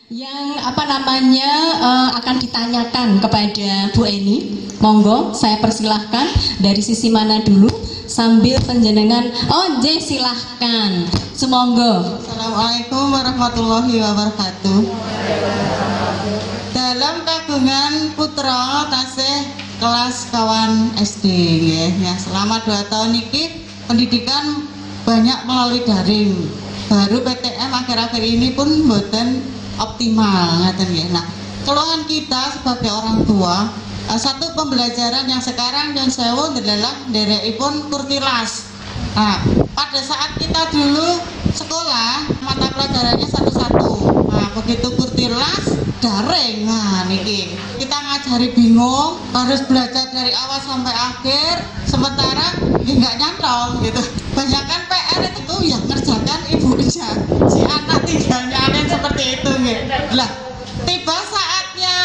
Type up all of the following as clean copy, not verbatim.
yang akan ditanyakan kepada Bu Eni. Monggo saya persilahkan dari sisi mana dulu sambil penjenengan silahkan. Sumonggo. Assalamualaikum warahmatullahi wabarakatuh. Dalam kagungan putra tasih kelas kawan SD ya. Selama 2 tahun ini pendidikan banyak melalui daring. Baru PTM akhir-akhir ini pun mboten optimal ngaten nggih. Nah, keluhan kita sebagai orang tua, satu pembelajaran yang sekarang dan sewu adalah derekipun kurtilas. Nah, pada saat kita dulu sekolah mata pelajarannya satu-satu. Nah, begitu kurtilas daring. Nah, niki kita ngajari bingung, harus belajar dari awal sampai akhir. Sementara nggak nyantol gitu. Banyakan PR itu yang ngerjakan ibunya. Si anak tinggal nyalin seperti itu gitu. Lah, tiba saatnya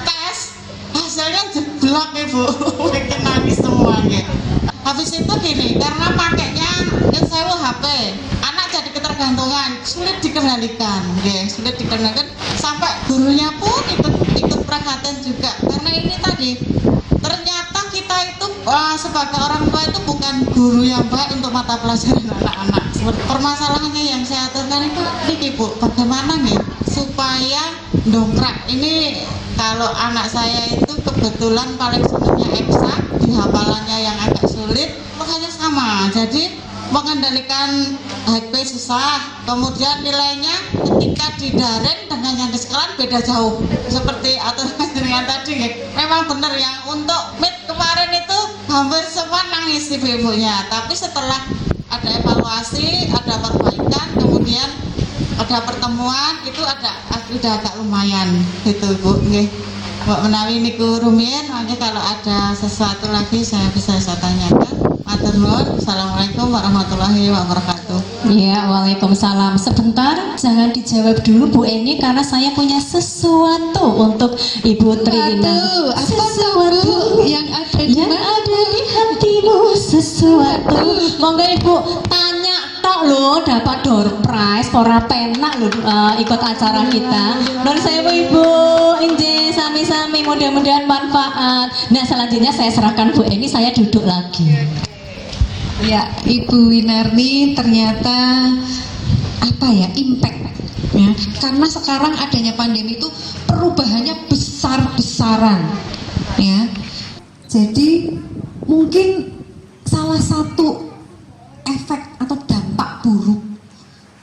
tes, hasilnya jeblok ibu. Bikin nangis semuanya. Habis itu gini, karena pakainya yang sewa HP, anak jadi ketergantungan, sulit dikendalikan, sulit dikendalikan, sampai gurunya pun ikut perhatian juga. Karena ini tadi, ternyata kita itu sebagai orang tua itu bukan guru yang baik untuk mata pelajaran anak-anak. Permasalahannya yang saya aturkan itu, ini Bu, bagaimana nih supaya dongkrak ini. Kalau anak saya itu kebetulan paling senangnya EPSA, di hafalannya yang agak sulit, makanya sama. Jadi mengendalikan HP susah, kemudian nilainya ketika di daring dengan yang di sekolah beda jauh. Seperti aturan dengan tadi, ya. Memang benar yang untuk mid kemarin itu hampir semua nangis ibu-ibunya. Tapi setelah ada evaluasi, ada perbaikan, kemudian ada pertemuan, itu udah agak lumayan gitu Bu nggih. Mbak menawi niku rumiyin, mangke kalau ada sesuatu lagi saya tanyakan. Matur nuwun. Assalamualaikum warahmatullahi wabarakatuh. Ya, waalaikumsalam. Sebentar, jangan dijawab dulu Bu Eni karena saya punya sesuatu untuk Ibu Trina. Sesuatu yang ada di hatimu, sesuatu. Monggo Ibu tanya tok lho, dapat door prize, ora penak lho ikut acara kita. Nuwun sewu Ibu, injih sami-sami, mudah-mudahan manfaat. Nah, selanjutnya saya serahkan Bu Eni, saya duduk lagi. Ya, Ibu Winarni ternyata impact ya. Karena sekarang adanya pandemi itu perubahannya besar-besaran ya. Jadi mungkin salah satu efek atau dampak buruk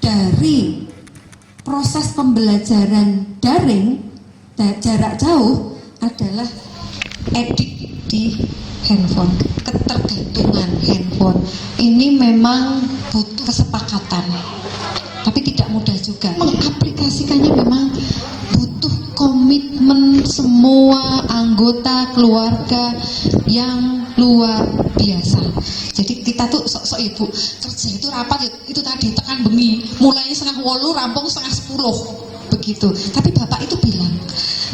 dari proses pembelajaran daring jarak jauh adalah edik di handphone, ketergantungan handphone. Ini memang butuh kesepakatan, tapi tidak mudah juga. Mengaplikasikannya memang butuh komitmen semua anggota keluarga yang luar biasa. Jadi kita tuh sok-sok Ibu kerja itu rapat itu tadi tekan bengi, mulai 9:30 rampung 9:30 begitu. Tapi Bapak itu bilang,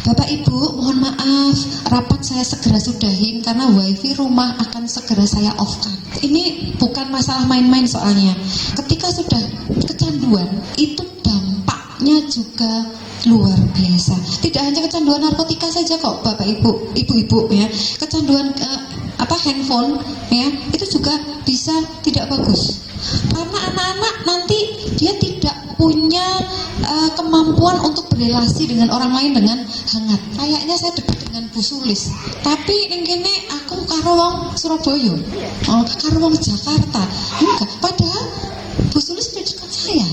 Bapak Ibu mohon maaf, rapat saya segera sudahin karena wifi rumah akan segera saya off-kan. Ini bukan masalah main-main soalnya. Ketika sudah kecanduan, itu dampaknya juga luar biasa. Tidak hanya kecanduan narkotika saja kok Bapak Ibu, Ibu-ibu ya. Kecanduan handphone ya, itu juga bisa tidak bagus. Karena anak-anak nanti dia tidak punya kemampuan untuk berrelasi dengan orang lain dengan hangat. Kayaknya saya dekat dengan Bu Sulis, tapi ini aku karo wong Surabaya, karo wong Jakarta. Enggak, padahal Bu Sulis sudah dekat saya.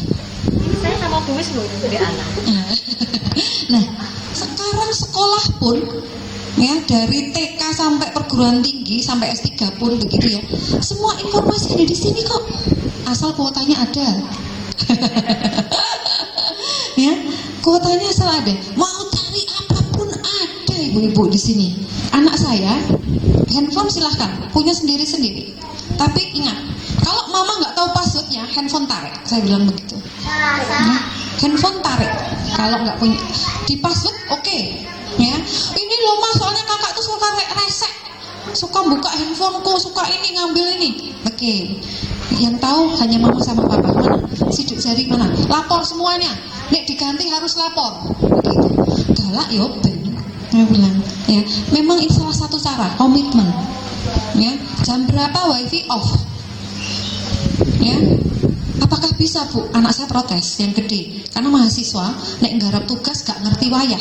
Saya sama Bu Wis loh di anak. Nah, sekarang sekolah pun ya, dari TK sampai perguruan tinggi sampai S3 pun begitu ya. Semua informasi ada di sini kok. Asal kuotanya ada. Ya, kuotanya asal ada. Mau cari apapun ada Ibu-ibu di sini. Anak saya handphone silahkan punya sendiri-sendiri. Tapi ingat, kalau mama nggak tahu passwordnya, handphone tarik. Saya bilang begitu. Ya, handphone tarik. Kalau nggak punya di password, oke. Ya, ini loh Mas, soalnya kakak tuh suka resek, suka buka handphoneku, suka ini ngambil ini. Oke. Yang tahu hanya mama sama papa. Mana sidik jari mana, lapor semuanya. nek diganti harus lapor begitu. Galak yo ben saya bilang ya, memang ini salah satu cara komitmen ya. Jam berapa wifi off ya, apakah bisa Bu? Anak saya protes yang gede karena mahasiswa nek nggarap tugas gak ngerti wayah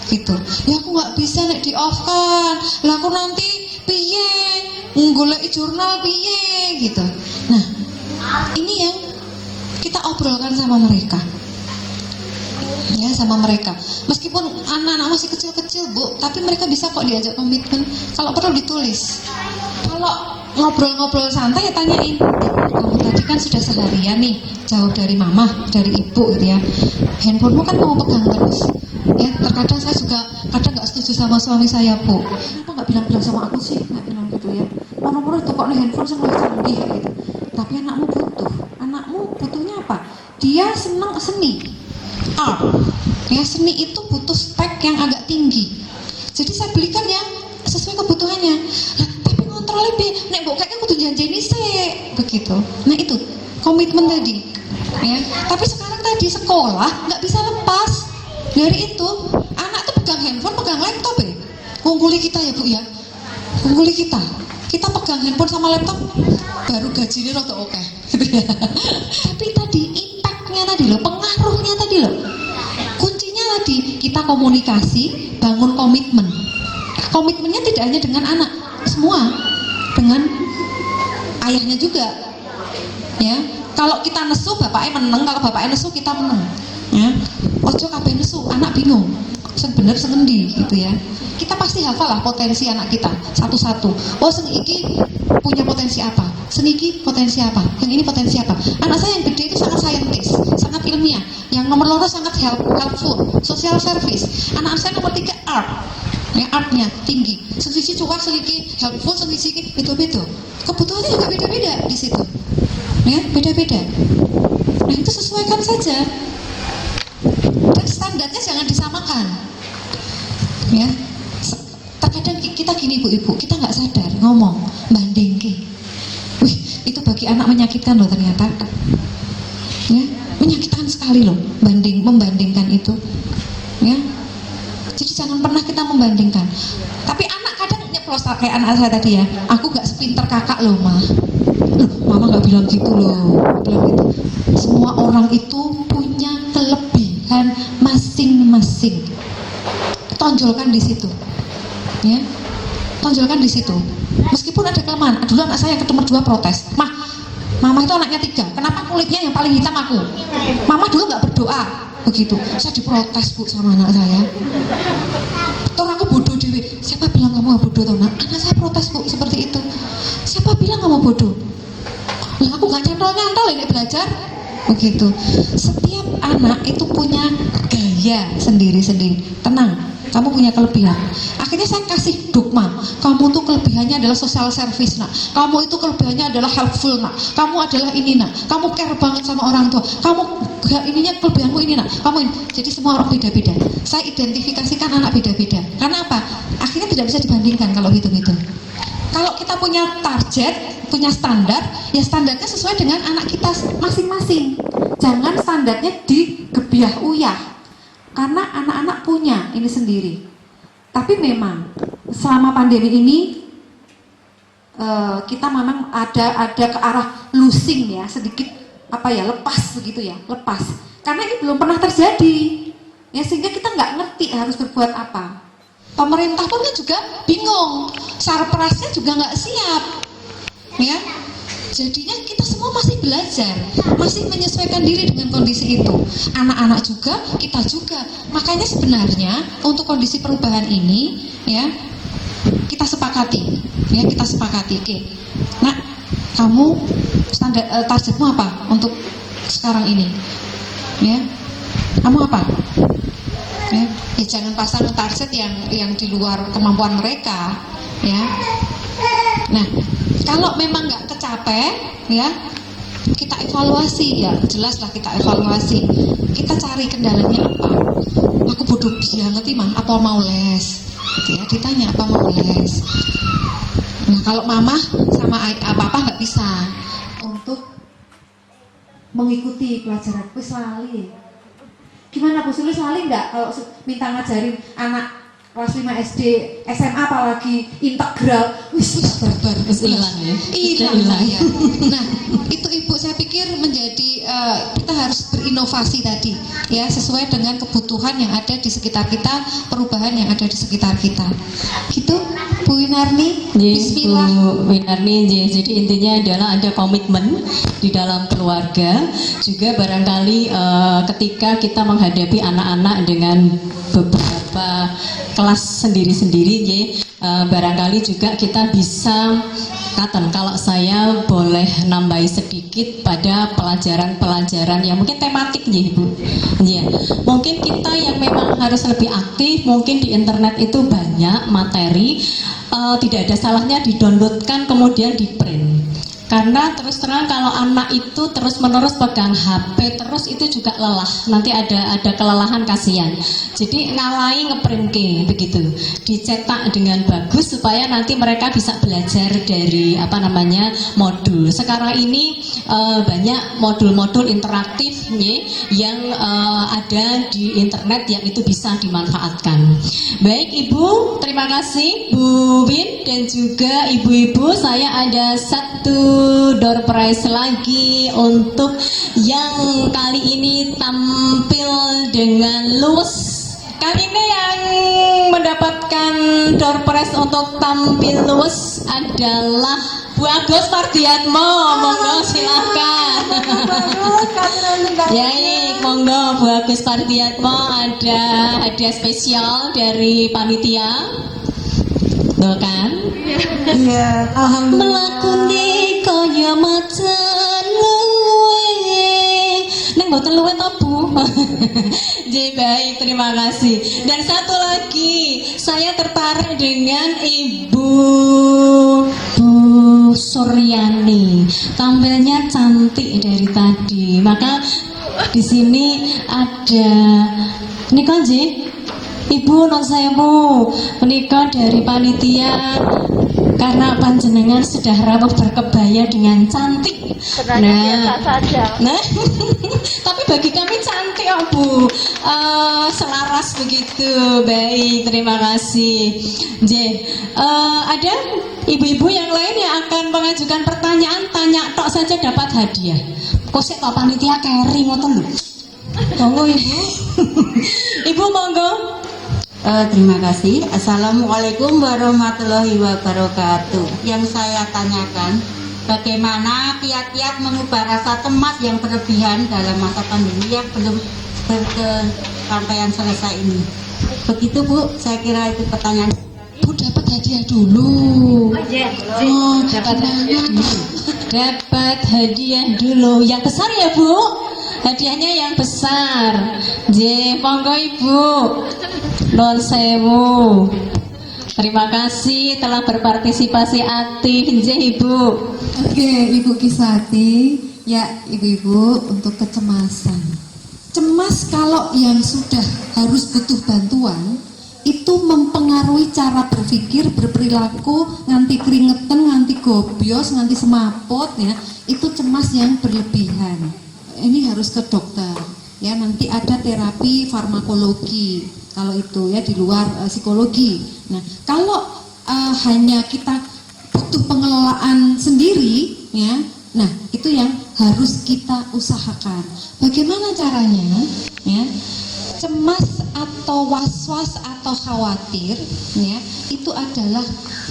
gitu ya, aku gak bisa nek di off kan lah, aku nanti piye golek jurnal piye gitu. Nah ini yang kita obrolkan sama mereka ya, sama mereka. Meskipun anak-anak masih kecil-kecil Bu, tapi mereka bisa kok diajak komitmen. Kalau perlu ditulis. Kalau ngobrol-ngobrol santai ya tanyain, kamu tadi kan sudah seharian nih jauh dari mama, dari ibu gitu ya, handphonemu kan kamu pegang terus ya. Terkadang saya juga kadang nggak setuju sama suami saya Bu, kenapa nggak bilang-bilang sama aku sih, nggak bilang gitu ya, orang-orang tuh kok nih handphone sama canggih gitu. Tapi anakmu butuhnya apa? Dia senang seni, art ya, seni itu butuh spek yang agak tinggi. Jadi saya belikan ya sesuai kebutuhannya. Lah, tapi kontrolnya nek mbok kakek kudu janjeni sih begitu. Nah itu komitmen tadi ya. Tapi sekarang tadi sekolah nggak bisa lepas dari itu. Anak tuh pegang handphone, pegang laptop ya. Ungguli kita ya Bu ya, ungguli kita pegang handphone sama laptop baru gajinya rada oke gitu ya. Tapi tadi impactnya tadi loh, pengaruhnya tadi loh, kuncinya tadi kita komunikasi, bangun komitmen. Komitmennya tidak hanya dengan anak, semua, dengan ayahnya juga ya. Kalau kita nesu bapaknya meneng, kalau bapaknya nesu kita meneng ya. Ojo kabeh nesu, anak bingung sing bener sing endi gitu ya. Kita pasti hafal lah potensi anak kita satu-satu. Oh sing iki punya potensi apa, sing iki potensi apa, yang ini potensi apa. Anak saya yang gede itu sangat saintis, sangat ilmiah. Yang nomor 2 sangat helpful, social service. Anak saya nomor 3 art ya, artnya tinggi. Sisi cuak, sisi helpful, sisi beda-beda. Kebutuhannya juga beda-beda di situ ya, beda-beda. Nah itu sesuaikan saja dan standarnya jangan disamakan ya. Terkadang kita gini Bu-ibu, kita nggak sadar ngomong bandingke. Wih, itu bagi anak menyakitkan loh ternyata ya, menyakitkan sekali loh membandingkan itu ya. Jadi jangan pernah kita membandingkan. Tapi anak kadang nyeplos kayak anak saya tadi ya, aku nggak sepinter kakak loh mah. Loh, mama nggak bilang gitu loh, bilang gitu. Semua orang itu punya kelebihan masing-masing. Tonjolkan di situ ya, tonjolkan di situ. Meskipun ada kelemahan. Dulu anak saya yang nomor 2 protes, mama itu anaknya 3, kenapa kulitnya yang paling hitam aku? Mama dulu nggak berdoa begitu. Saya diprotes Bu sama anak saya. Toh aku bodoh dewe. Siapa bilang kamu bodoh toh nak? Anak saya protes Bu seperti itu. Siapa bilang kamu bodoh? Lah aku nggak nyantol ini belajar begitu. Setiap anak itu punya gaya sendiri-sendiri. Tenang, kamu punya kelebihan. Akhirnya saya kasih dogma, kamu tuh kelebihannya adalah social service nak, kamu itu kelebihannya adalah helpful nak, kamu adalah ini nak, kamu care banget sama orang tua, kamu ininya kelebihanmu ini nak, kamu ini. Jadi semua orang beda-beda. Saya identifikasikan anak beda-beda. Karena apa? Akhirnya tidak bisa dibandingkan kalau hitung-hitung. Kalau kita punya target, punya standar, ya standarnya sesuai dengan anak kita masing-masing. Jangan standarnya digebiah uyah. Karena anak-anak punya ini sendiri. Tapi memang selama pandemi ini kita memang ada ke arah losing ya, sedikit lepas begitu ya, lepas. Karena ini belum pernah terjadi. Ya sehingga kita nggak ngerti harus berbuat apa. Pemerintah pun juga bingung, sarprasnya juga nggak siap, ya. Jadinya kita semua masih belajar, masih menyesuaikan diri dengan kondisi itu. Anak-anak juga, kita juga. Makanya sebenarnya untuk kondisi perubahan ini, ya kita sepakati, ya kita sepakati. Oke, nah kamu standar targetmu apa untuk sekarang ini? Ya, kamu apa? Ya jangan pasang target yang di luar kemampuan mereka ya. Nah kalau memang nggak kecapek ya kita evaluasi ya, jelaslah kita evaluasi, kita cari kendalanya apa. Aku bodoh banget mah, apa mau les gitu ya, ditanya apa mau les. Nah kalau mama sama papa nggak bisa untuk mengikuti pelajaran wis lali Gimana Bu Suli saling nggak kalau minta ngajarin anak kelas 5 SD, SMA apalagi integral, wis barbar, Terus hilang ya. hilang Hilang. ya. Nah, itu Ibu saya pikir menjadi kita harus berinovasi tadi ya, sesuai dengan kebutuhan yang ada di sekitar kita, perubahan yang ada di sekitar kita. Gitu, Bu Winarni. Bismillah. Bu Winarni, jadi intinya adalah ada komitmen di dalam keluarga. Juga barangkali ketika kita menghadapi anak-anak dengan beberapa kelas sendiri-sendiri, barangkali juga kita bisa kalau saya boleh nambahi sedikit pada pelajaran-pelajaran yang mungkin tematik ya Ibu. Ya, mungkin kita yang memang harus lebih aktif, mungkin di internet itu banyak materi, tidak ada salahnya di-downloadkan kemudian di-print. Karena terus terang kalau anak itu terus-menerus pegang HP terus itu juga lelah. Nanti ada kelelahan, kasihan. Jadi ngalai ngeprint begitu. Dicetak dengan bagus supaya nanti mereka bisa belajar dari modul. Sekarang ini banyak modul-modul interaktif yang ada di internet yang itu bisa dimanfaatkan. Baik Ibu, terima kasih Bu Win dan juga ibu-ibu. Saya ada satu door prize lagi untuk yang kali ini tampil dengan luwes. Kali ini yang mendapatkan door prize untuk tampil luwes adalah Bu Agus Pardiatmo. Monggo silakan. Ya, monggo Bu Agus Pardiatmo, ada hadiah spesial dari panitia. Tuh kan? Iya, Melakoni kaya macan luwe. Neng boten luwe to Bu. Jadi baik, terima kasih. Dan satu lagi, saya tertarik dengan Ibu Bu Suryani. Tampilnya cantik dari tadi. Maka di sini ada nika nggih. Ibu non sewu menikah dari panitia karena panjenengan sudah rawuh berkebaya dengan cantik. Biasa saja. Nah, tapi bagi kami cantik oh Bu, selaras begitu. Baik, terima kasih. Ada ibu-ibu yang lain yang akan mengajukan pertanyaan, tanya tok saja dapat hadiah. Kok sik tok panitia keri ngoten lho. Monggo Ibu. Ibu monggo. Terima kasih. Assalamualaikum warahmatullahi wabarakatuh. Yang saya tanyakan, bagaimana kiat-kiat mengubah rasa cemas yang berlebihan dalam masa pandemi yang belum berkesampaian selesai ini. Begitu Bu, saya kira itu pertanyaan. Bu dapat hadiah dulu. Oh, Dapat hadiah dulu. Dapat hadiah dulu. Yang besar ya Bu? Hadiahnya yang besar. Monggo Ibu. Non sewu. Terima kasih telah berpartisipasi aktif, Ibu. Oke, Ibu Kisati, ya ibu-ibu untuk kecemasan. Cemas kalau yang sudah harus butuh bantuan itu mempengaruhi cara berpikir, berperilaku, nganti keringetan, nganti gobios, nganti semaput ya. Itu cemas yang berlebihan. Ini harus ke dokter. Ya, nanti ada terapi farmakologi kalau itu ya di luar psikologi. Nah, kalau hanya kita butuh pengelolaan sendiri ya, nah itu yang harus kita usahakan. Bagaimana caranya? Ya, cemas atau was-was atau khawatir ya, itu adalah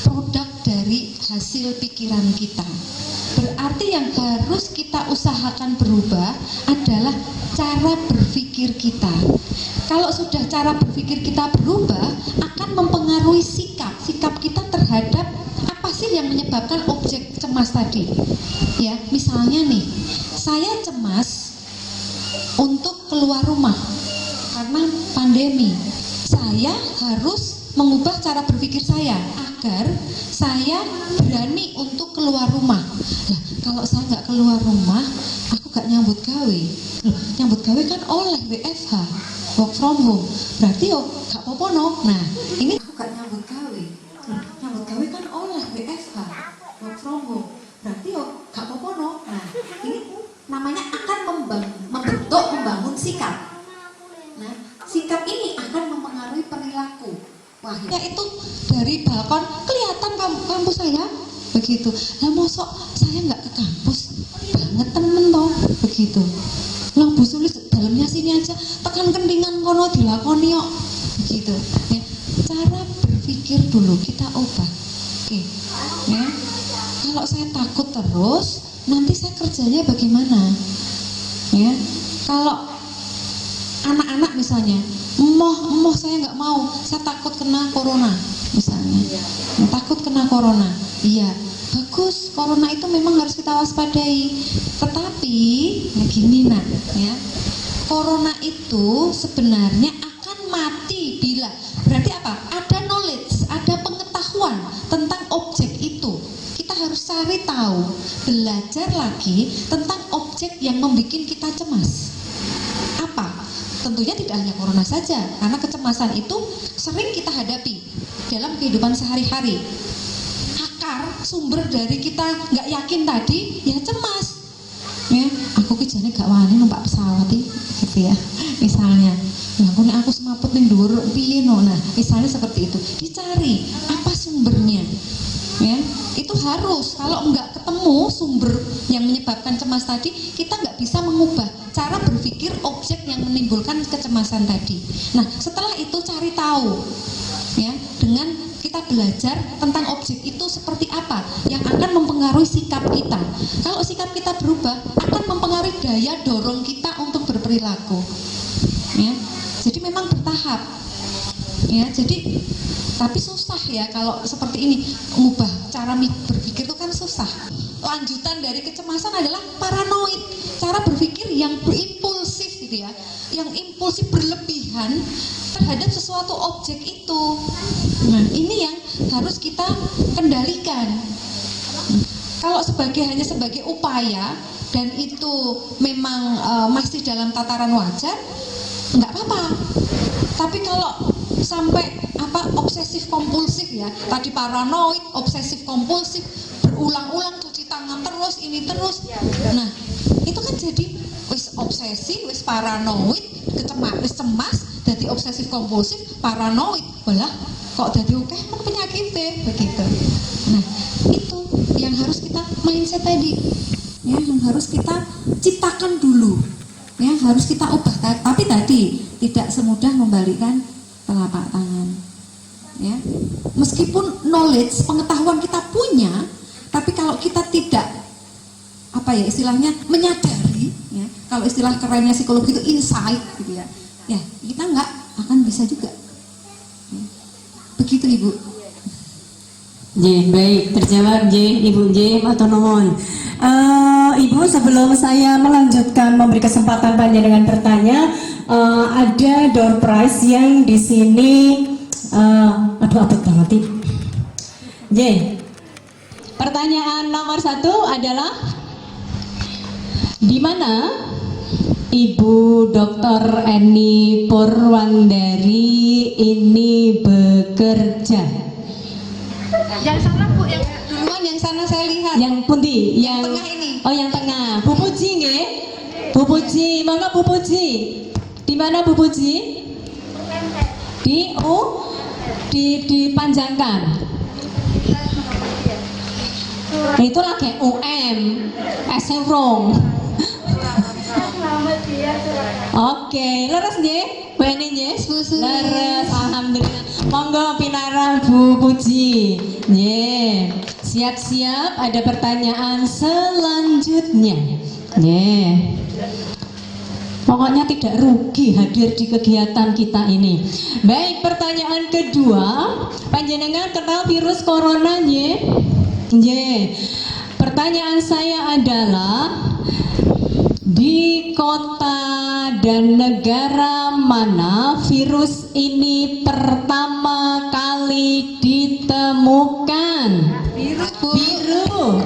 produk dari hasil pikiran kita. Berarti yang harus kita usahakan berubah adalah cara berpikir kita. Kalau sudah cara berpikir kita berubah, akan mempengaruhi sikap kita terhadap apa sih yang menyebabkan objek cemas tadi. Ya, misalnya nih, saya cemas untuk keluar rumah karena pandemi. Saya harus mengubah cara berpikir saya agar saya berani untuk keluar rumah. Nah, kalau saya nggak keluar rumah, aku nggak nyambut gawe. Loh, nyambut gawe kan oleh WFH, work from home. Berarti nggak apa-apa no. Nah, ini aku nggak nyambut gawe. Loh, nyambut gawe kan oleh WFH, work from home. Berarti nggak apa-apa no. Nah, ini namanya akan membangun sikap. sikap ini akan mempengaruhi perilaku. Wah, Ya itu dari balkon kelihatan kampus saya begitu. Lah mosok saya nggak ke kampus banget temen toh begitu. Lah Bu Sulis dalamnya sini aja tekan kendingan kono dilakoni kok begitu. Ya, cara berpikir dulu kita ubah. Oke, ya. Kalau saya takut terus, nanti saya kerjanya bagaimana? Ya, kalau anak-anak misalnya, emoh saya nggak mau, saya takut kena corona misalnya, takut kena corona, iya bagus, corona itu memang harus kita waspadai, tetapi ya gini nak, ya corona itu sebenarnya akan mati bila, berarti apa? Ada knowledge, ada pengetahuan tentang objek itu, kita harus cari tahu, belajar lagi tentang objek yang membuat kita cemas. Apa? Tentunya tidak hanya corona saja, karena kecemasan itu sering kita hadapi dalam kehidupan sehari-hari. Akar sumber dari kita nggak yakin tadi, ya cemas. Ya, aku kejane gak wani numpak pesawat gitu ya. Misalnya, ya aku semaput ning dhuwur piye no. Nah, misalnya seperti itu. Dicari apa sumbernya. Ya, itu harus, kalau nggak ketemu sumber yang menyebabkan cemas tadi, kita nggak bisa mengubah cara berpikir objek yang menimbulkan kecemasan tadi. Nah, setelah itu cari tahu, ya, dengan kita belajar tentang objek itu seperti apa yang akan mempengaruhi sikap kita. Kalau sikap kita berubah, akan mempengaruhi daya dorong kita untuk berperilaku. Ya, jadi memang bertahap. Ya, jadi tapi susah ya kalau seperti ini, mengubah cara berpikir itu kan susah. Lanjutan dari kecemasan adalah paranoid, cara berpikir yang berimpulsif gitu ya, yang impulsif berlebihan terhadap sesuatu objek itu. Nah, ini yang harus kita kendalikan. Kalau hanya sebagai upaya dan itu memang masih dalam tataran wajar, nggak apa-apa. Tapi kalau sampai obsesif kompulsif ya, tadi paranoid, obsesif kompulsif, berulang-ulang cuci tangan terus, ini terus. Nah, itu kan jadi wis obsesi, wis paranoid, wis cemas, jadi obsesif kompulsif, paranoid, malah kok jadi oke penyakitnya begitu. Nah, itu yang harus kita mindset tadi, ya, yang harus kita ciptakan dulu, ya, harus kita ubah. Tapi tadi tidak semudah membalikkan telapak tangan, ya. Meskipun knowledge, pengetahuan kita punya, tapi kalau kita tidak istilahnya menyadari, ya, kalau istilah kerennya psikologi itu insight gitu ya, ya kita nggak akan bisa juga. Ya. Begitu Ibu. J, baik, terjawab J, Ibu J, matur nuwun. Ibu, sebelum saya melanjutkan memberi kesempatan panjenengan bertanya, ada door prize yang di sini, aduh abot banget. J, pertanyaan nomor 1 adalah, di mana Ibu Dr. Eni Purwandari ini bekerja? Yang sana Bu, yang duluan yang sana saya lihat. Yang pundi? Yang tengah ini. Oh, yang tengah. Bu Puji nggih? Bu Puji, monggo Bu Puji. Di mana Bu Puji? Dipanjangkan. Itu lagi UM, Eserong. Oke, leres nggih? Bu Eni nggih? Leres, alhamdulillah. Monggo pinara Bu Puji. Nggih. Siap-siap, ada pertanyaan selanjutnya. Nggih. Pokoknya tidak rugi hadir di kegiatan kita ini. Baik, pertanyaan kedua, panjenengan kenal virus corona nggih? Nggih. Pertanyaan saya adalah, di kota dan negara mana virus ini pertama kali ditemukan? Biru.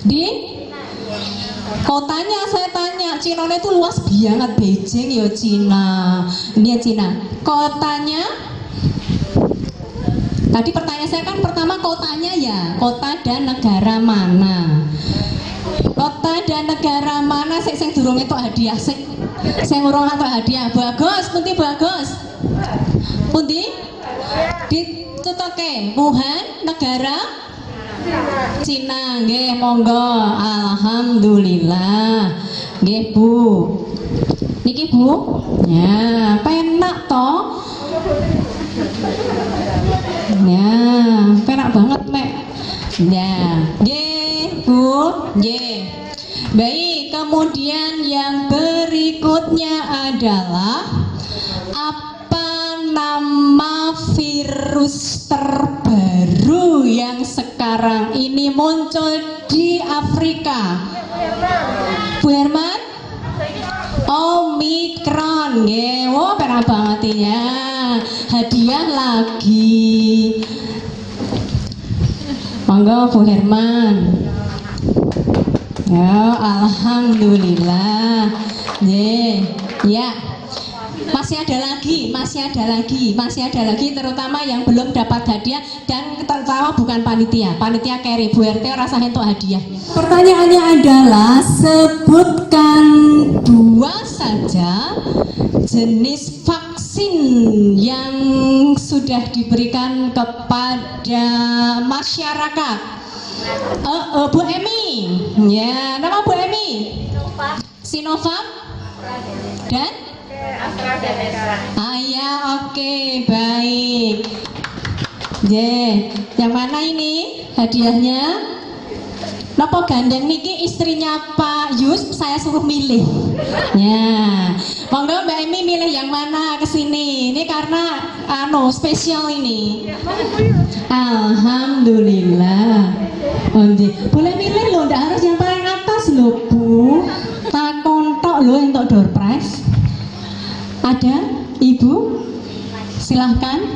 Di kotanya saya tanya, Cina itu luas banget, Beijing ya Cina. Ini ya Cina. Kotanya? Tadi pertanyaan saya kan pertama kotanya ya, kota dan negara mana? Kota dan negara mana sing durung itu hadiah sik. Saya ngurung atau hadiah. Bu Agus, pundi Bu Agus? Pundi? Ditutoke. Wuhan, negara Cina, nggih, monggo. Alhamdulillah. Nggih, Bu. Niki Bu. Ya, penak toh. Ya, penak banget, Mek. Ya, nggih, Bu. Nggih. Baik, kemudian yang berikutnya adalah apa nama virus terbaru yang sekarang ini muncul di Afrika? Bu Herman? Omikron, nggih. Wah, penak banget ya. Hadiah lagi. Monggo Bu Herman. Ya, alhamdulillah. Ya. Masih ada lagi, terutama yang belum dapat hadiah dan terutama bukan panitia carry. Bu RT rasanya untuk hadiah. Pertanyaannya adalah sebutkan 2 saja jenis vaksin yang sudah diberikan kepada masyarakat. Bu Emi, ya, nama Bu Emi? Sinovac dan ya, oke, baik. Yang mana ini hadiahnya? Nopo gandeng niki istrinya Pak Yus, saya suruh milih. Ya, monggo Mbak Emi milih yang mana kesini. Ini karena spesial ini. Alhamdulillah. Boleh milih loh, nggak harus yang paling atas loh Bu. Takon tok loh untuk door prize. Ada Ibu? Silahkan.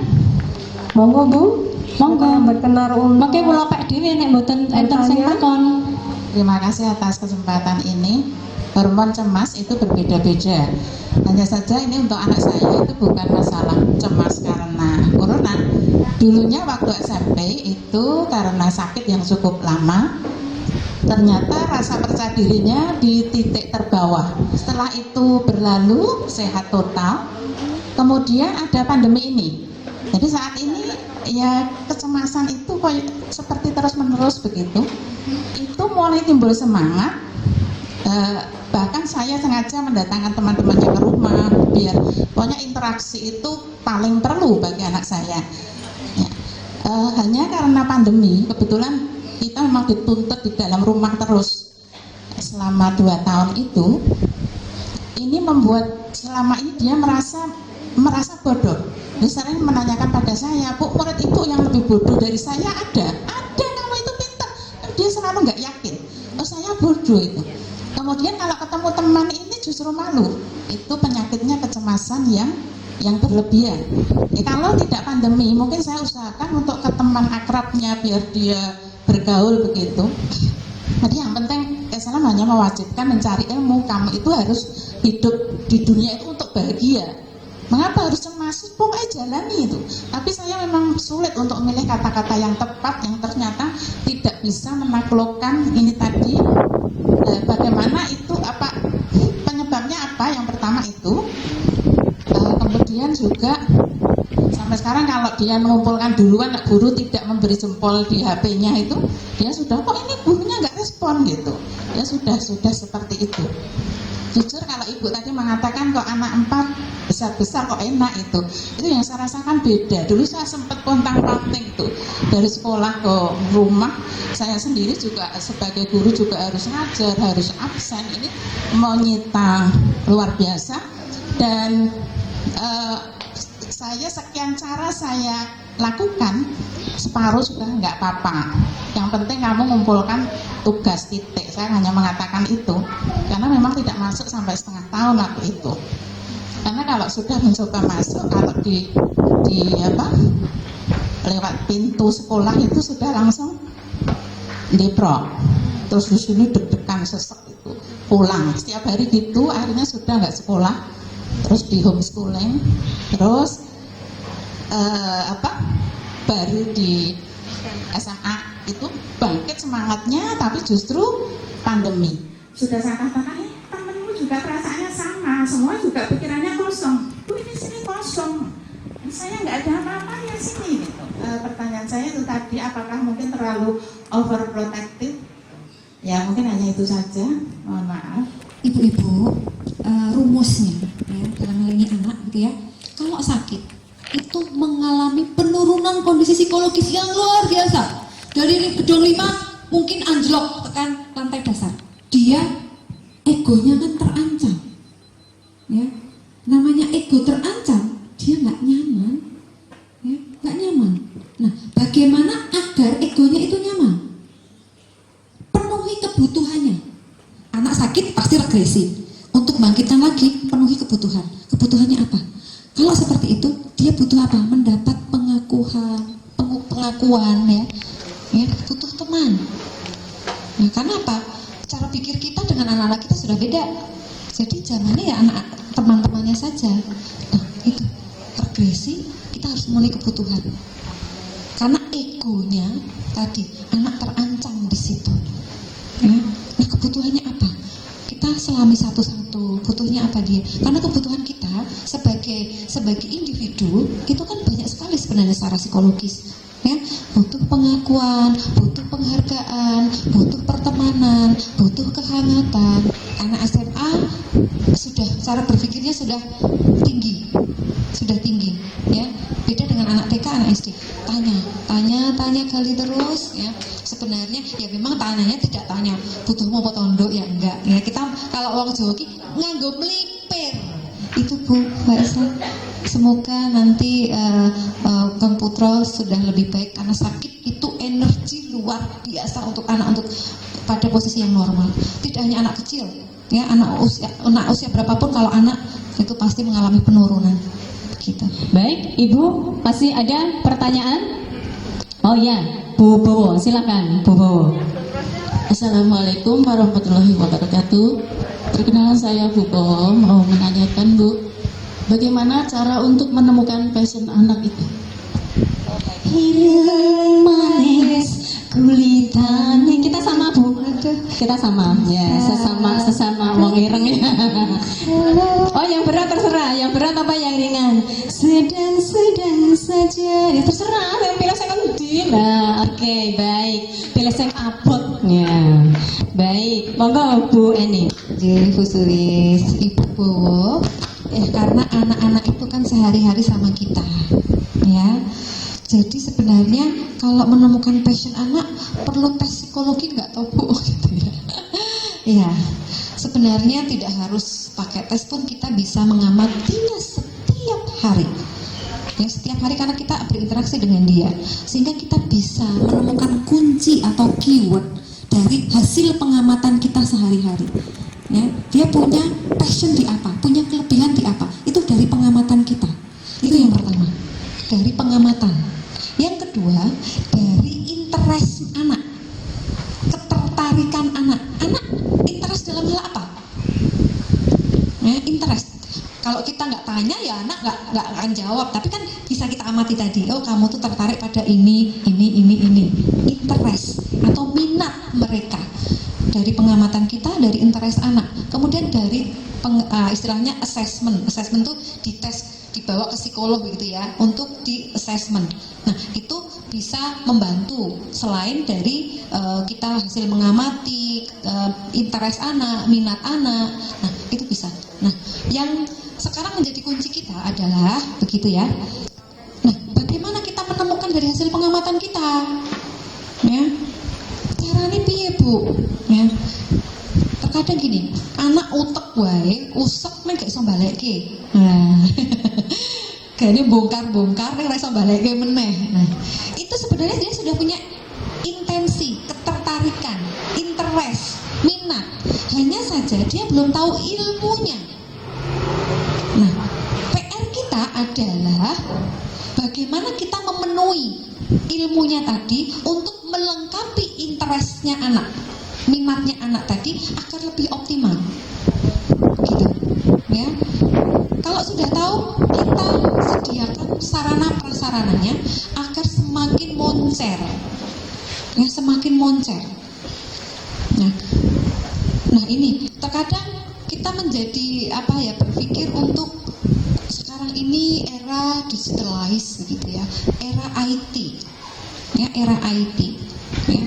Monggo Bu. Monggo berkenar pakai kula pek dhewe nek mboten enten sing takon. Terima kasih atas kesempatan ini. Hormon cemas itu berbeda-beda. Hanya saja ini untuk anak saya itu bukan masalah cemas karena corona. Dulunya waktu SMP itu karena sakit yang cukup lama, ternyata rasa percaya dirinya di titik terbawah. Setelah itu berlalu, sehat total. Kemudian ada pandemi ini. Jadi saat ini ya kecemasan itu seperti terus-menerus begitu. Itu mulai timbul semangat. Bahkan saya sengaja mendatangkan teman-temannya ke rumah biar pokoknya interaksi itu paling perlu bagi anak saya. Ya. Hanya karena pandemi, kebetulan kita memang dituntut di dalam rumah terus selama 2 tahun itu. Ini membuat selama ini dia merasa bodoh. Dia sering menanyakan pada saya, Bu, murid ibu yang lebih bodoh dari saya ada kamu itu pintar. Dia selalu nggak yakin, saya bodoh itu. Kemudian kalau ketemu teman ini justru malu. Itu penyakitnya kecemasan yang berlebihan. Kalau tidak pandemi, mungkin saya usahakan untuk ke teman akrabnya biar dia bergaul begitu. Jadi yang penting Islam hanya mewajibkan mencari ilmu. Kamu itu harus hidup di dunia itu untuk bahagia. Mengapa harus cemas? Pokoknya jalani itu. Tapi saya memang sulit untuk memilih kata-kata yang tepat yang ternyata tidak bisa menaklukkan ini tadi. Bagaimana itu apa penyebabnya apa? Yang pertama itu. Kemudian juga sampai sekarang kalau dia mengumpulkan duluan, guru tidak memberi jempol di HP-nya itu, dia sudah kok ini gurunya nggak respon gitu. Ya sudah seperti itu. Jujur kalau ibu tadi mengatakan kok anak 4 besar-besar kok enak itu yang saya rasakan beda. Dulu saya sempat pontang-panting tuh dari sekolah ke rumah. Saya sendiri juga sebagai guru juga harus ngajar, harus absen. Ini menyita luar biasa dan saya sekian cara saya lakukan, separuh juga nggak apa-apa. Yang penting kamu ngumpulkan tugas titik. Saya hanya mengatakan itu karena memang tidak masuk sampai setengah tahun waktu itu. Karena kalau sudah mencoba masuk, kalau di lewat pintu sekolah itu sudah langsung deprok. Terus di sini deg-degan sesek itu pulang. Setiap hari gitu, akhirnya sudah nggak sekolah. Terus di homeschooling, terus baru di SMA itu bangkit semangatnya, tapi justru pandemi. Sudah saya katakan, temenmu juga perasaannya sama, SMA semua juga pikirannya kosong. Bu, ini sini kosong, saya nggak ada apa-apanya sini gitu. Pertanyaan saya itu tadi, apakah mungkin terlalu overprotective? Ya mungkin hanya itu saja, mohon maaf. Ibu-ibu, rumusnya ya, dalam hal ini anak gitu ya, kalau sakit itu mengalami penurunan kondisi psikologis yang luar biasa. Dari gedung 5 mungkin anjlok tekan lantai dasar. Dia egonya kan terancam. Ya, namanya ego terancam, dia nggak nyaman. Ya, nggak nyaman. Nah, bagaimana agar egonya itu nyaman? Penuhi kebutuhannya. Anak sakit pasti regresi. Untuk bangkitkan lagi, penuhi kebutuhan. Kebutuhannya apa? Kalau seperti itu, dia butuh apa? Mendapat pengakuan ya. Ya, butuh teman. Nah, karena apa? Cara pikir kita dengan anak-anak kita sudah beda. Jadi zamannya ya anak teman-temannya saja. Nah, itu regresi, kita harus mulai kebutuhan. Karena egonya tadi anak terancam di situ. Ya. Nah, kebutuhannya apa? Kita selami satu-satu. Butuhnya apa dia? Karena kebutuhan kita sebagai individu itu kan banyak sekali sebenarnya secara psikologis. Ya, butuh pengakuan, butuh penghargaan, butuh pertemanan, butuh kehangatan. Anak SMA sudah cara berpikirnya sudah tinggi, ya. Beda dengan anak TK, anak SD. Tanya kali terus, ya. Sebenarnya ya memang tanyanya tidak tanya butuh mau potondok ya enggak. Ya kita kalau wong Jawa ki nganggo melipir. Itu Bu, Mbak Esa. Semoga nanti Kang Putra sudah lebih baik karena sakit itu energi luar biasa untuk anak untuk pada posisi yang normal. Tidak hanya anak kecil, ya anak usia berapapun kalau anak itu pasti mengalami penurunan. Gitu. Baik, Ibu masih ada pertanyaan? Oh ya, Bu Bowo, silakan Bu Bowo. Assalamualaikum warahmatullahi wabarakatuh. Perkenalan saya Bu Bowo, mau menanyakan Bu, bagaimana cara untuk menemukan passion anak itu? Hirang manis kulitane. Kita sama Bu. Kita sama. Ya, sesama wong ireng ya. Oh, yang berat terserah. Yang berat apa yang ringan? Sedang saja. Ya terserah, yang pilih saya ngendi. Nah, oke, baik. Pilih yang abot ya. Baik, monggo Bu Eni. Jadi Bu Sulis, Ibu Bowo, karena anak-anak itu kan sehari-hari sama kita, ya. Jadi sebenarnya kalau menemukan passion anak perlu tes psikologi nggak tahu Bu, gitu ya. Ya, sebenarnya tidak harus pakai tes pun kita bisa mengamatinya setiap hari. Ya, setiap hari karena kita berinteraksi dengan dia, sehingga kita bisa menemukan kunci atau keyword dari hasil pengamatan kita sehari-hari. Ya, dia punya passion di apa, punya kelebihan di apa, itu dari pengamatan kita. Itu yang pertama, dari pengamatan. Yang kedua, dari interest anak, ketertarikan anak. Anak interest dalam hal apa? Ya, interest. Kalau kita nggak tanya ya anak nggak akan jawab. Tapi kan bisa kita amati tadi. Oh, kamu tuh tertarik pada ini. Interest atau minat mereka. Dari pengamatan kita, dari interest anak. Kemudian dari istilahnya assessment. Assessment tuh dites, dibawa ke psikolog gitu ya, untuk di assessment. Nah, itu bisa membantu selain dari kita hasil mengamati interest anak, minat anak. Nah, itu bisa. Nah, yang sekarang menjadi kunci kita adalah begitu ya. Nah, bagaimana kita menemukan dari hasil pengamatan kita? Ya. Caranya piye, Bu? Ya. Terkadang gini, anak utek wae, usek nek gak iso balekke. Nah. Kayaknya bongkar-bongkar nek ora iso balekke meneh. Nah, itu sebenarnya dia sudah punya intensi, ketertarikan, interest, minat. Hanya saja dia belum tahu ilmunya. Nah, PR kita adalah bagaimana kita memenuhi ilmunya tadi untuk melengkapi interestnya anak, minatnya anak tadi agar lebih optimal. Gitu, ya. Kalau sudah tahu, kita sediakan sarana prasarananya agar semakin moncer, ya, semakin moncer. Nah ini terkadang kita kita menjadi berpikir untuk sekarang ini era digitalized begitu ya, era IT ya, era IT ya.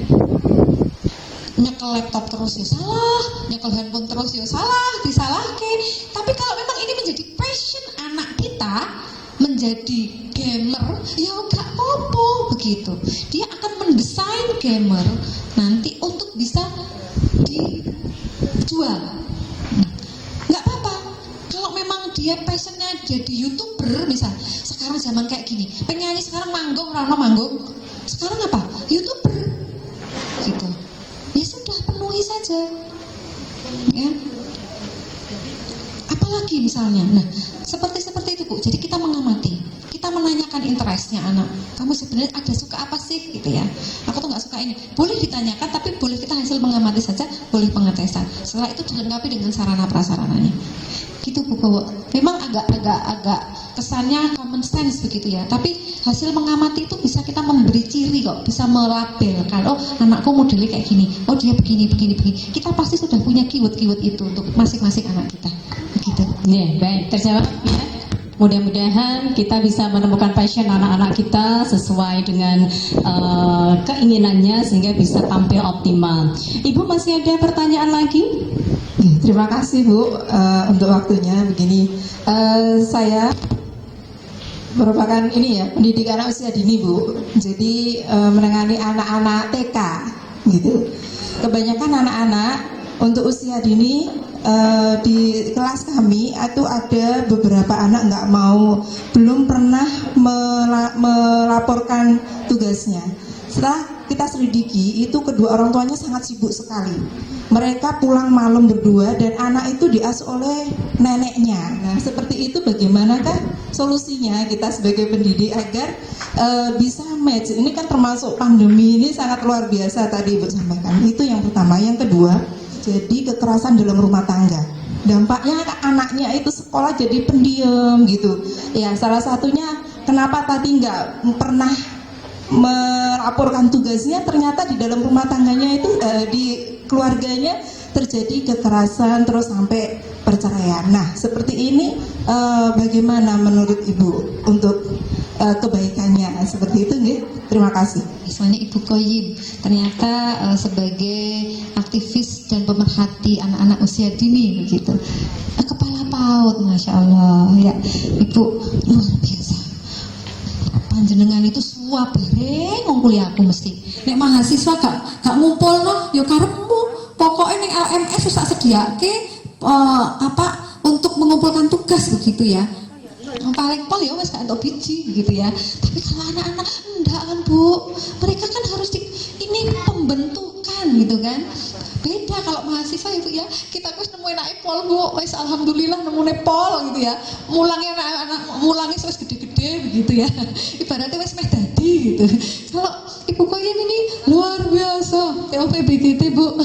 Nyekel laptop terus ya salah, nyekel handphone terus ya salah, disalahke. Tapi kalau memang ini menjadi passion anak kita menjadi gamer, ya gak apa-apa begitu. Dia akan mendesain gamer nanti untuk bisa dijual. Nggak apa-apa. Kalau memang dia passionnya jadi YouTuber misal, sekarang zaman kayak gini, penyanyi sekarang manggung, rano manggung. Sekarang apa? YouTuber, gitu. Ya sudah, penuhi saja. Ya. Apalagi misalnya, nah seperti itu Bu. Jadi kita mengamati, kita menanyakan interestnya anak. Kamu sebenarnya ada suka apa sih, gitu ya? Aku tuh nggak suka ini. Boleh ditanyakan, tapi boleh kita hasil mengamati saja, boleh pengetesan. Setelah itu dilengkapi dengan sarana prasarananya. Gitu Bu. Memang agak kesannya common sense begitu ya. Tapi hasil mengamati itu bisa kita memberi ciri kok, bisa melabelkan. Oh, anakku modelnya kayak gini. Oh, dia begini. Kita pasti sudah punya keyword itu untuk masing-masing anak kita. Begitu. Ya, baik, terjawab ya. Mudah-mudahan kita bisa menemukan passion anak-anak kita sesuai dengan keinginannya sehingga bisa tampil optimal. Ibu masih ada pertanyaan lagi? Terima kasih Bu untuk waktunya. Begini, saya merupakan pendidik anak usia dini Bu. Jadi menangani anak-anak TK gitu. Kebanyakan anak-anak untuk usia dini di kelas kami itu ada beberapa anak belum pernah melaporkan tugasnya. Setelah kita selidiki, itu kedua orang tuanya sangat sibuk sekali. Mereka pulang malam berdua dan anak itu diasuh oleh neneknya. Nah, seperti itu bagaimanakah solusinya kita sebagai pendidik agar bisa match? Ini kan termasuk pandemi ini sangat luar biasa tadi Ibu sampaikan. Itu yang pertama. Yang kedua, jadi kekerasan dalam rumah tangga. Dampaknya anaknya itu sekolah jadi pendiam gitu. Ya, salah satunya kenapa tadi nggak pernah melaporkan tugasnya, ternyata di dalam rumah tangganya itu di keluarganya terjadi kekerasan terus sampai perceraian. Nah, seperti ini bagaimana menurut Ibu untuk kebaikannya seperti itu nih? Terima kasih. Misalnya Ibu Koyim ternyata sebagai aktivis dan pemerhati anak-anak usia dini begitu. Kepala PAUD, Masya Allah ya Ibu, luar biasa. Panjenengan itu suap bareng ngumpuli aku mesti. Nek mahasiswa gak ngumpul no, yo karepmu. Pokoknya ning LMS susah sediake untuk mengumpulkan tugas begitu ya. Paling pol ya wes gak entuk biji gitu ya. Tapi kalau anak-anak enggak kan Bu, mereka kan harus ini pembentukan gitu kan. Beda kalau mahasiswa Ibu ya, kita wis nemu enake pol Bu, wis alhamdulillah nemune pol gitu ya. Mulangnya anak-anak mulangnya wis gede-gede begitu ya. Ibaratnya wis meh dadi gitu. Kalau Ibu Koyim ini luar biasa, TOPBGT Bu.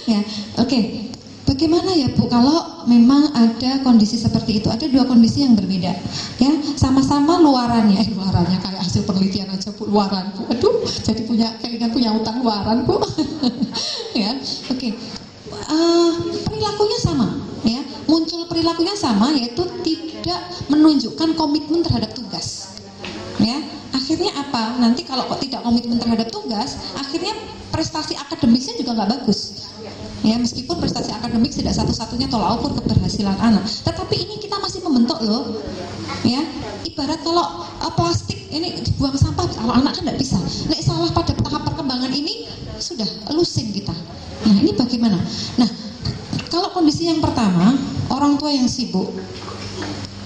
Ya, oke. Bagaimana ya Bu kalau memang ada kondisi seperti itu? Ada dua kondisi yang berbeda ya, sama-sama luarannya kayak hasil penelitian aja Bu, luaran Bu. Aduh, jadi kayaknya punya utang luaran Bu. Ya, oke. Perilakunya sama ya, muncul perilakunya sama, yaitu tidak menunjukkan komitmen terhadap tugas. Ya, akhirnya apa? Nanti kalau kok tidak komitmen terhadap tugas, akhirnya prestasi akademisnya juga nggak bagus. Ya, meskipun prestasi akademik tidak satu-satunya tolak ukur keberhasilan anak, tetapi ini kita masih membentuk loh. Ya, ibarat kalau plastik ini dibuang sampah, kalau anak kan tidak bisa. Nek salah pada tahap perkembangan ini sudah lusin kita. Nah, ini bagaimana? Nah, kalau kondisi yang pertama, orang tua yang sibuk,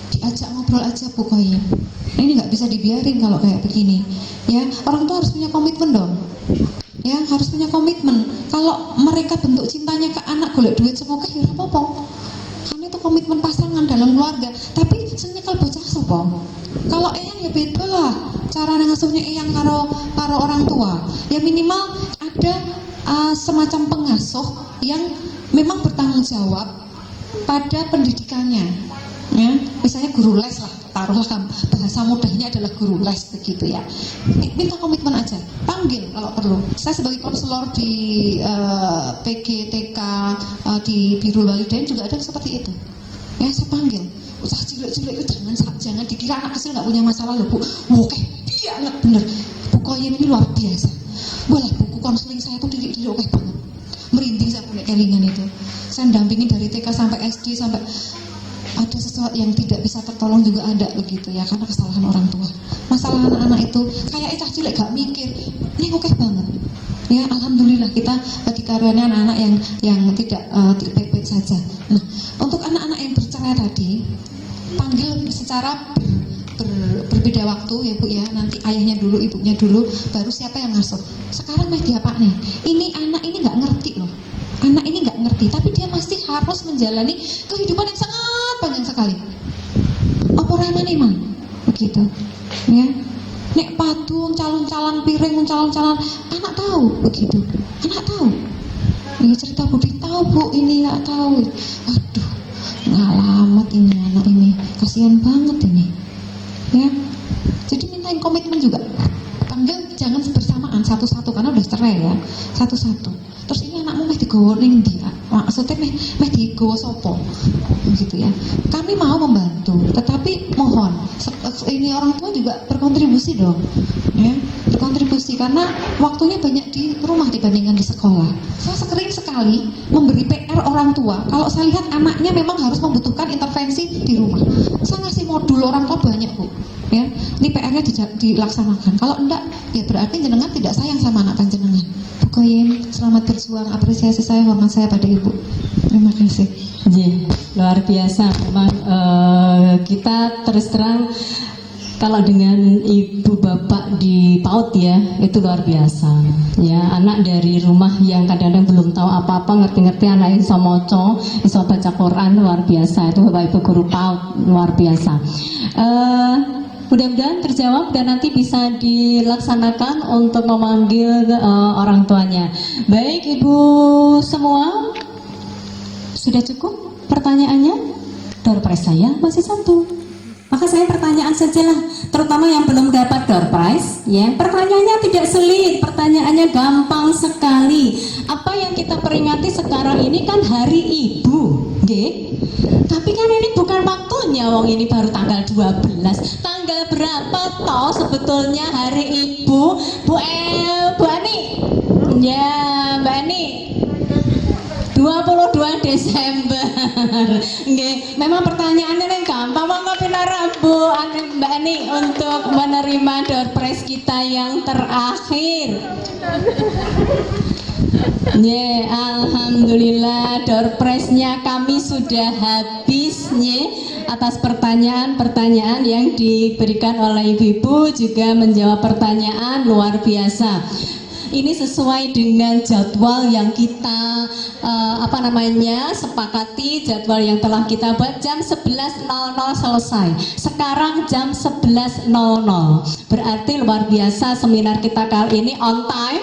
diajak ngobrol aja Bu Koyim. Ini nggak bisa dibiarin kalau kayak begini. Ya, orang tua harus punya komitmen dong. Ya, harus punya komitmen. Kalau mereka bentuk cintanya ke anak golek duit semoga ya apa-apa. Karena itu komitmen pasangan dalam keluarga. Tapi senyekel bocah sapa? Kalau eyang ya beda lah. Cara ngasuhnya eyang karo orang tua. Ya minimal ada semacam pengasuh yang memang bertanggung jawab pada pendidikannya. ya misalnya guru les lah, taruhlah bahasa mudahnya adalah guru les begitu ya, minta komitmen aja, panggil kalau perlu. Saya sebagai konselor di PGTK di Birrul Walidain juga ada seperti itu ya, saya panggil usah cilik-cilik itu jangan dikira anak kecil nggak punya masalah loh Bu. Oke banget bener, Bu Koyem ini luar biasa. Boleh buku konseling saya tuh diri oke banget, merinding saya punya kelingan itu. Saya dampingin dari TK sampai SD, sampai ada sesuatu yang tidak bisa tertolong juga ada begitu ya, karena kesalahan orang tua. Masalah anak-anak itu kayak cah cilik gak mikir, ini oke banget ya. Alhamdulillah kita dikaruniai anak-anak yang tidak baik-baik saja. Nah, untuk anak-anak yang bercerai tadi, panggil secara berbeda waktu ya Bu ya, nanti ayahnya dulu, ibunya dulu, baru siapa yang ngasuh. Sekarang media Pak nih, ini anak ini nggak ngerti loh, anak ini nggak ngerti, tapi dia masih harus menjalani kehidupan yang sangat panjang sekali. Apa ramane man begitu ya, nek padu calon-calon piring, calon-calon anak tahu begitu, anak tahu ya, cerita Budi tahu Bu, ini nggak tahu. Aduh, ngalamat ini anak ini, kasihan banget ini ya. Jadi mintain komitmen juga, panggil jangan bersamaan, satu-satu karena udah cerai ya, satu-satu. Terus ini anakmu meh digowo ning ndi? Maksudnya meh digowo sopo? Gitu ya. Kami mau membantu, tetapi mohon ini orang tua juga berkontribusi dong. Ya, berkontribusi karena waktunya banyak di rumah dibandingkan di sekolah. Saya sering sekali memberi PR orang tua kalau saya lihat anaknya memang harus membutuhkan intervensi di rumah. Saya ngasih modul orang tua banyak Bu. Ya, ini PR-nya dilaksanakan. Kalau enggak, ya berarti jenengan tidak sayang sama anak panjenengan. Bu Koyem, selamat berjuang, apresiasi saya, hormat saya pada Ibu. Terima kasih. Luar biasa memang. Kita terus terang kalau dengan ibu bapak di PAUD ya, itu luar biasa ya. Anak dari rumah yang kadang-kadang belum tahu apa-apa, ngerti-ngerti anak iso maca, iso baca Quran, luar biasa. Itu bapak ibu guru PAUD luar biasa. Mudah-mudahan terjawab dan nanti bisa dilaksanakan untuk memanggil orang tuanya. Baik Ibu semua, sudah cukup pertanyaannya? Door prize saya masih satu. Maka saya pertanyaan sajalah, terutama yang belum dapat door prize ya. Pertanyaannya tidak sulit, pertanyaannya gampang sekali. Apa yang kita peringati sekarang ini kan Hari Ibu, nggih? Tapi kan ini bukan waktunya, wong ini baru tanggal 12. Tanggal berapa toh sebetulnya Hari Ibu? Bu Ani? Ya, Mbak Ani. 22 Desember. Nggih, memang pertanyaannya yang gampang. Monggo pinara Bu Mbak Ani untuk menerima door prize kita yang terakhir. Ye, alhamdulillah door prize-nya kami sudah habis atas pertanyaan-pertanyaan yang diberikan oleh ibu-ibu, juga menjawab pertanyaan luar biasa. Ini sesuai dengan jadwal yang kita sepakati, jadwal yang telah kita buat. Jam 11.00 selesai. Sekarang jam 11.00. Berarti luar biasa seminar kita kali ini on time,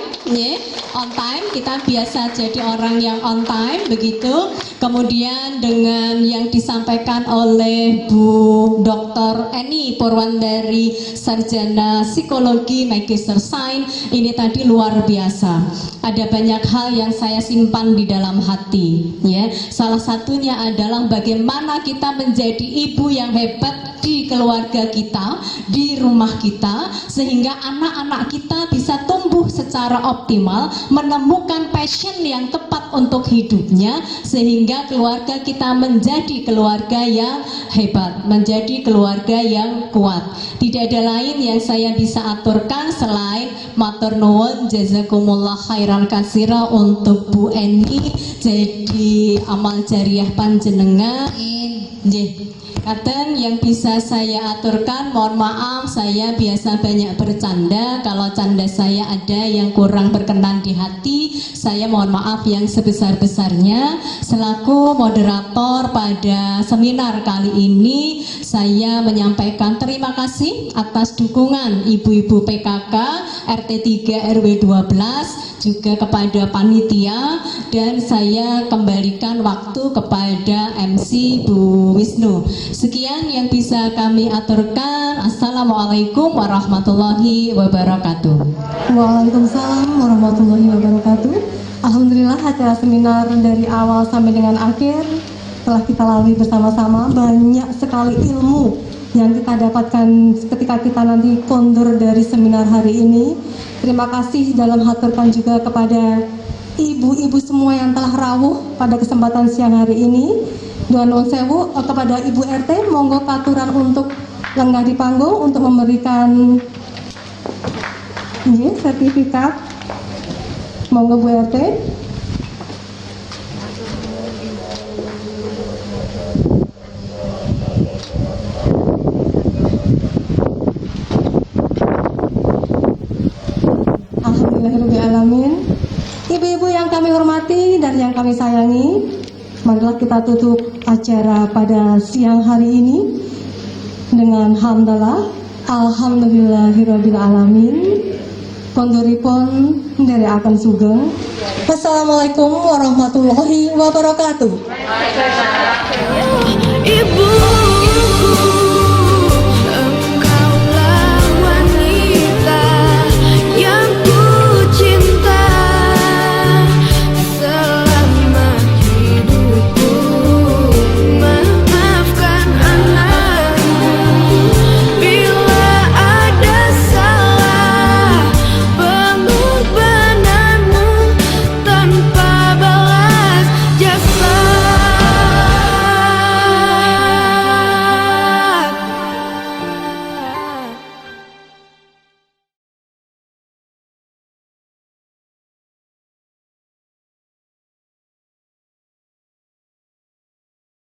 on time. Kita biasa jadi orang yang on time begitu. Kemudian dengan yang disampaikan oleh Bu Dr. Eni Purwandari, Sarjana Psikologi, Magister Sains, ini tadi luar biasa. Ada banyak hal yang saya simpan di dalam hati ya. Salah satunya adalah bagaimana kita menjadi ibu yang hebat di keluarga kita, di rumah kita, sehingga anak-anak kita bisa tumbuh secara optimal, menemukan passion yang tepat untuk hidupnya, sehingga keluarga kita menjadi keluarga yang hebat, menjadi keluarga yang kuat. Tidak ada lain yang saya bisa aturkan selain matur nuwun jazakumullah khairan katsira untuk Bu Eni jadi amal jariah panjenengan. Nggih. Katen yang bisa saya aturkan, mohon maaf saya biasa banyak bercanda. Kalau canda saya ada yang kurang berkenan di hati, saya mohon maaf yang sebesar-besarnya. Selaku moderator pada seminar kali ini, saya menyampaikan terima kasih atas dukungan ibu-ibu PKK RT 3 RW 12 juga kepada panitia, dan saya kembalikan waktu kepada MC Bu Wisnu. Sekian yang bisa kami aturkan. Assalamualaikum warahmatullahi wabarakatuh. Waalaikumsalam warahmatullahi wabarakatuh. Alhamdulillah acara seminar dari awal sampai dengan akhir telah kita lalui bersama-sama. Banyak sekali ilmu yang kita dapatkan ketika kita nanti kondur dari seminar hari ini. Terima kasih dalam haturkan juga kepada ibu-ibu semua yang telah rawuh pada kesempatan siang hari ini. Nuwun sewu kepada Ibu RT, monggo katuran untuk lenggah di panggung untuk memberikan sertifikat. Monggo Bu RT. Alhamdulillahirrahmanirrahim. Ibu-ibu yang kami hormati dan yang kami sayangi, marilah kita tutup acara pada siang hari ini dengan hamdalah. Alhamdulillahirabbil alamin. Konduripun dari akan sugeng. Wassalamualaikum warahmatullahi wabarakatuh. Ibu.